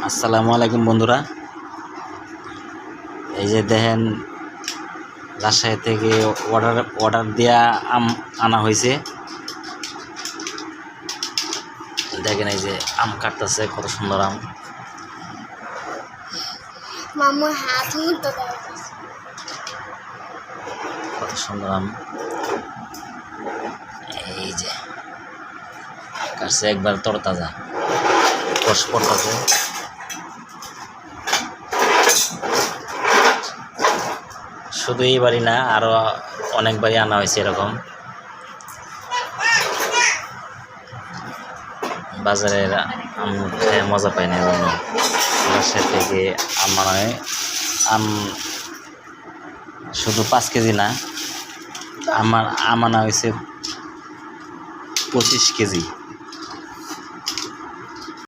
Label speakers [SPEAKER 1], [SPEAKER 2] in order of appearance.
[SPEAKER 1] আসসালামু আলাইকুম বন্ধুরা, এই যে দেখেন রাজশাহী থেকে অর্ডার দেওয়া আম আনা হয়েছে। দেখেন এই যে আম কাটতেছে, কত সুন্দর আম। কত সুন্দর আম, এই যে কাটছে একবার তরতাজা, কষ পড়তেছে। শুধু এই বাড়ি না, আরো অনেক বাড়ি আনা হয়েছে এরকম। বাজারের আম খেয়ে মজা পাই না, এজন্য রাজশাহী থেকে আম আনা হয়। আম শুধু 5 কেজি না, আম আনা হয়েছে 25 কেজি।